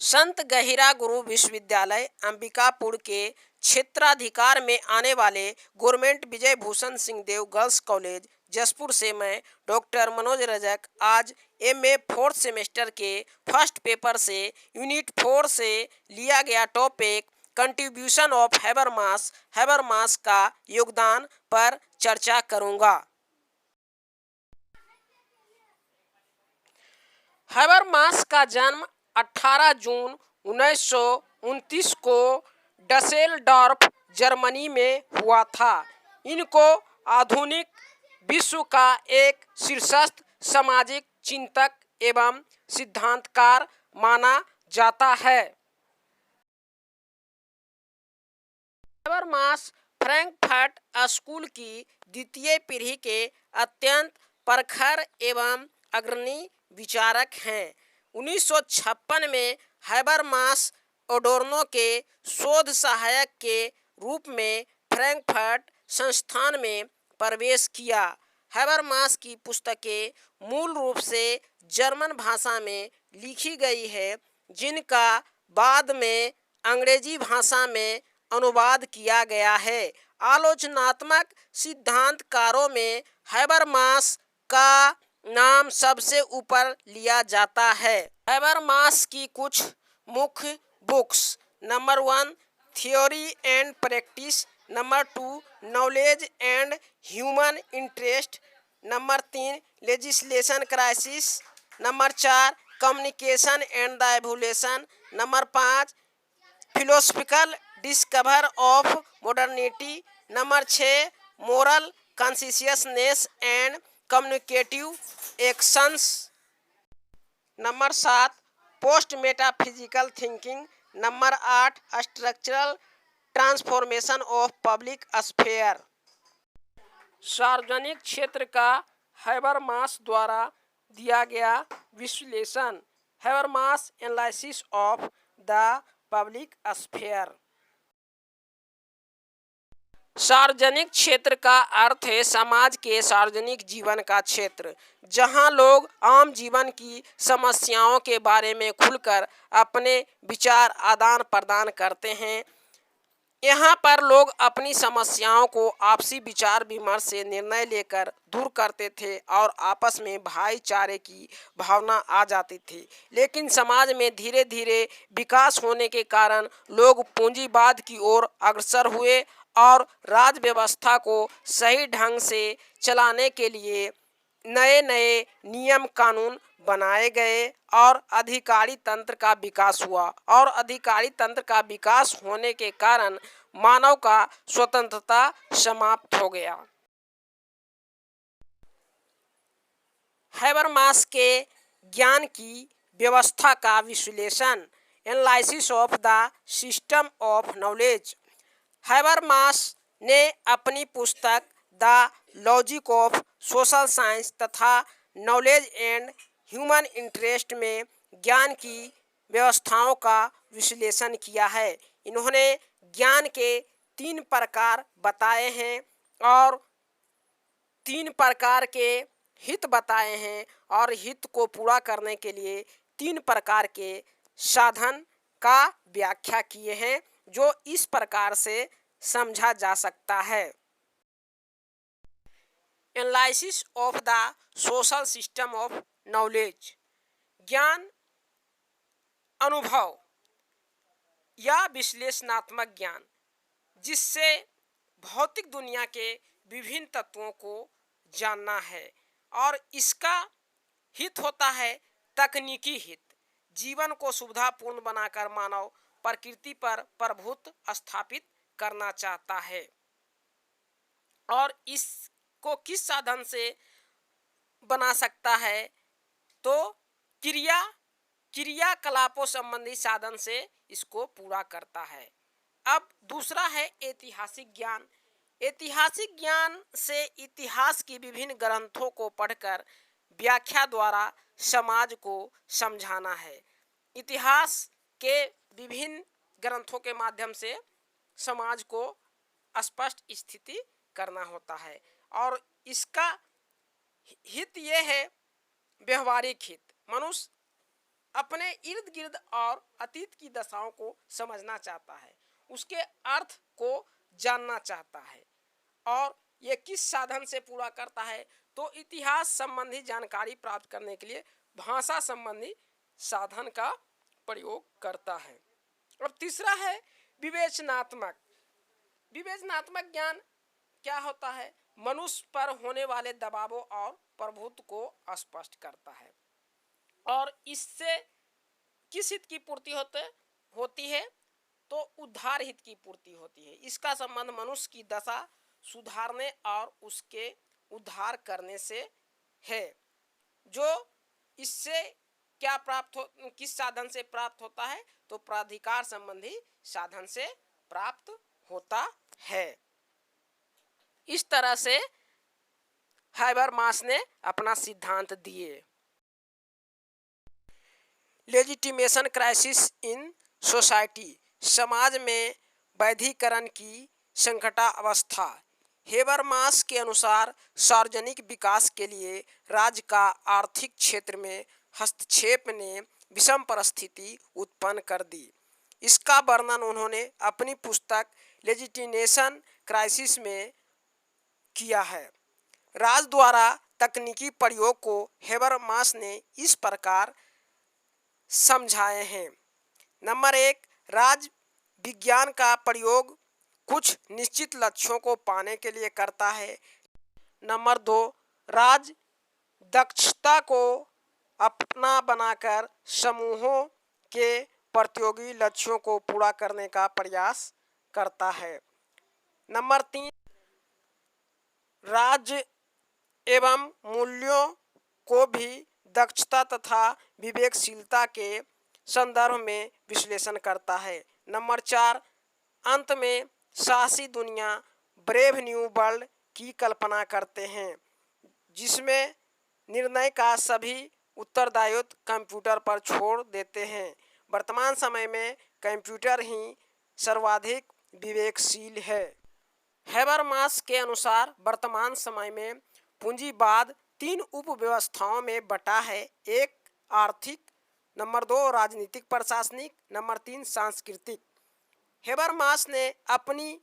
संत गहिरा गुरु विश्वविद्यालय अंबिकापुर के क्षेत्राधिकार में आने वाले गवर्नमेंट विजय भूषण सिंह देव गर्ल्स कॉलेज जसपुर से मैं डॉक्टर मनोज रजक आज एमए फोर्थ सेमेस्टर के फर्स्ट पेपर से यूनिट 4 से लिया गया टॉपिक कंट्रीब्यूशन ऑफ हैबरमास का योगदान पर चर्चा करूंगा। हैबरमास का जन्म 18 जून 1929 को डसेलडॉर्फ जर्मनी में हुआ था। इनको आधुनिक विश्व का एक शीर्षस्थ सामाजिक चिंतक एवं सिद्धांतकार माना जाता है। हैबरमास फ्रैंकफर्ट स्कूल की द्वितीय पीढ़ी के अत्यंत प्रखर एवं अग्रणी विचारक हैं। 1956 में हैबरमास एडोर्नो के शोध सहायक के रूप में फ्रैंकफर्ट संस्थान में प्रवेश किया। हैबरमास की पुस्तकें मूल रूप से जर्मन भाषा में लिखी गई है, जिनका बाद में अंग्रेजी भाषा में अनुवाद किया गया है। आलोचनात्मक सिद्धांतकारों में हैबरमास का नाम सबसे ऊपर लिया जाता है। हैबरमास की कुछ मुख्य books: number 1 theory and practice, number 2 knowledge and human interest, number 3 legislation crisis, number 4 communication and the evolution, number 5 philosophical discover of modernity, number 6 moral consciousness and communicative actions, number 7 post metaphysical thinking, number 8 structural transformation of public sphere. सार्वजनिक क्षेत्र का Habermas द्वारा दिया गया विश्लेषण, Habermas analysis of the public sphere. सार्वजनिक क्षेत्र का अर्थ है समाज के सार्वजनिक जीवन का क्षेत्र, जहां लोग आम जीवन की समस्याओं के बारे में खुलकर अपने विचार आदान प्रदान करते हैं। यहाँ पर लोग अपनी समस्याओं को आपसी विचार विमर्श से निर्णय लेकर दूर करते थे और आपस में भाईचारे की भावना आ जाती थी। लेकिन समाज में धीरे धीरे विकास होने के कारण लोग पूंजीवाद की ओर अग्रसर हुए और राज व्यवस्था को सही ढंग से चलाने के लिए नए नए नियम कानून बनाए गए और अधिकारी तंत्र का विकास हुआ और अधिकारी तंत्र का विकास होने के कारण मानव का स्वतंत्रता समाप्त हो गया। हैबरमास के ज्ञान की व्यवस्था का विश्लेषण, analysis of the system of knowledge. Habermas ने अपनी पुस्तक the logic of social science तथा नॉलेज एंड ह्यूमन इंटरेस्ट में ज्ञान की व्यवस्थाओं का विश्लेषण किया है। इन्होंने ज्ञान के 3 प्रकार बताए हैं और 3 प्रकार के हित बताए हैं और हित को पूरा करने के लिए 3 प्रकार के साधन का व्याख्या किए हैं, जो इस प्रकार से समझा जा सकता है। Analysis of the social system of knowledge, ज्ञान अनुभव या विश्लेषणात्मक ज्ञान, जिससे भौतिक दुनिया के विभिन्न तत्वों को जानना है, और इसका हित होता है तकनीकी हित। जीवन को सुविधापूर्ण बनाकर मानव प्रकृति पर प्रभुत्व स्थापित करना चाहता है और इसको किस साधन से बना सकता है, तो क्रियाकलापों संबंधी साधन से इसको पूरा करता है। अब दूसरा है ऐतिहासिक ज्ञान। ऐतिहासिक ज्ञान से इतिहास की विभिन्न ग्रंथों को पढ़कर व्याख्या द्वारा समाज को समझाना है। इतिहास के विभिन्न ग्रंथों के माध्यम से समाज को स्पष्ट स्थिति करना होता है और इसका हित ये है व्यवहारिक हित। मनुष्य अपने इर्द गिर्द और अतीत की दशाओं को समझना चाहता है, उसके अर्थ को जानना चाहता है। और ये किस साधन से पूरा करता है? तो इतिहास संबंधी जानकारी प्राप्त करने के लिए भाषा संबंधी साधन का प्रयोग करता है। अब तीसरा है विवेचनात्मक। विवेचनात्मक ज्ञान क्या होता है? मनुष्य पर होने वाले दबावों और प्रभुत्व को स्पष्ट करता है। और इससे किस हित की पूर्ति होती है? तो उद्धार हित की पूर्ति होती है। इसका संबंध मनुष्य की दशा सुधारने और उसके उद्धार करने से है। जो इससे क्या किस साधन से प्राप्त होता है? तो प्राधिकार संबंधी साधन से प्राप्त होता है। इस तरह से हैबरमास ने अपना सिद्धांत दिए। लेजिटिमेशन क्राइसिस इन सोसाइटी, समाज में वैधीकरण की संकटा अवस्था। हैबरमास के अनुसार सार्वजनिक विकास के लिए राज्य का आर्थिक क्षेत्र में हस्तक्षेप ने विषम परिस्थिति उत्पन्न कर दी। इसका वर्णन उन्होंने अपनी पुस्तक लेजिटिमेशन क्राइसिस में किया है। राज्य द्वारा तकनीकी प्रयोग को हैबरमास ने इस प्रकार समझाए हैं। नंबर 1, राज्य विज्ञान का प्रयोग कुछ निश्चित लक्ष्यों को पाने के लिए करता है। नंबर 2, राज्य दक्षता को अपना बनाकर समूहों के प्रतियोगी लक्ष्यों को पूरा करने का प्रयास करता है। नंबर 3, राज्य एवं मूल्यों को भी दक्षता तथा विवेकशीलता के संदर्भ में विश्लेषण करता है। नंबर 4, अंत में साहसी दुनिया ब्रेव न्यू वर्ल्ड की कल्पना करते हैं, जिसमें निर्णय का सभी उत्तरदायित्व कंप्यूटर पर छोड़ देते हैं। वर्तमान समय में कंप्यूटर ही सर्वाधिक विवेकशील है। हैबरमास के अनुसार वर्तमान समय में पूंजीवाद 3 उपव्यवस्थाओं में बटा है। 1 आर्थिक, नंबर 2 राजनीतिक प्रशासनिक, नंबर 3 सांस्कृतिक। हैबरमास ने अपनी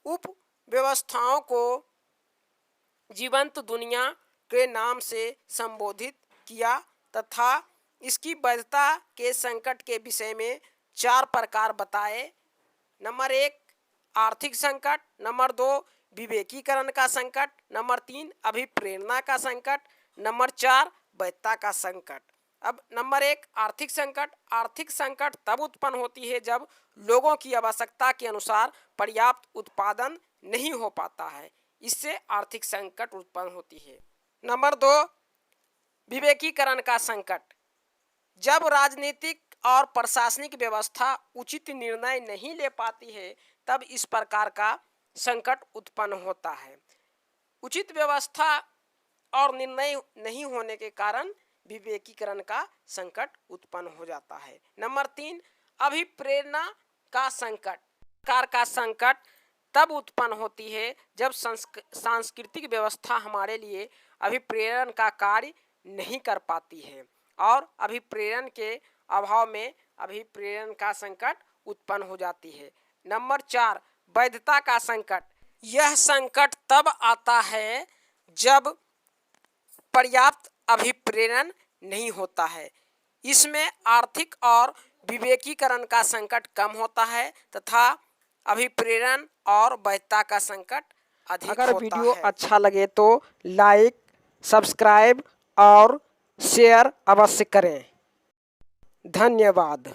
उपव्यवस्थाओं को जीवंत दुनिया के नाम से संबोधित किया तथा इसकी वैधता के संकट के विषय में 4 प्रकार बताए। नंबर 1 आर्थिक संकट, नंबर 2 विवेकीकरण का संकट, नंबर 3 अभिप्रेरणा का संकट, नंबर 4 वैधता का संकट। अब नंबर 1 आर्थिक संकट। आर्थिक संकट तब उत्पन्न होती है जब लोगों की आवश्यकता के अनुसार पर्याप्त उत्पादन नहीं हो पाता है, इससे आर्थिक संकट उत्पन्न होती है। नंबर 2 विवेकीकरण का संकट। जब राजनीतिक और प्रशासनिक व्यवस्था उचित निर्णय नहीं ले पाती है तब इस प्रकार का संकट उत्पन्न होता है। उचित व्यवस्था और निर्णय नहीं होने के कारण विवेकीकरण का संकट उत्पन्न हो जाता है। नंबर 3 अभिप्रेरणा का संकट। प्रकार का संकट तब उत्पन्न होती है जब सांस्कृतिक व्यवस्था हमारे लिए अभिप्रेरण का कार्य नहीं कर पाती है और अभिप्रेरण के अभाव में अभिप्रेरण का संकट उत्पन्न हो जाती है। नंबर 4 वैधता का संकट। यह संकट तब आता है जब पर्याप्त अभिप्रेरण नहीं होता है। इसमें आर्थिक और विवेकीकरण का संकट कम होता है तथा अभिप्रेरण और वैधता का संकट अधिक होता है। अगर वीडियो अच्छा लगे तो लाइक, सब्सक्राइब और शेयर अवश्य करें। धन्यवाद।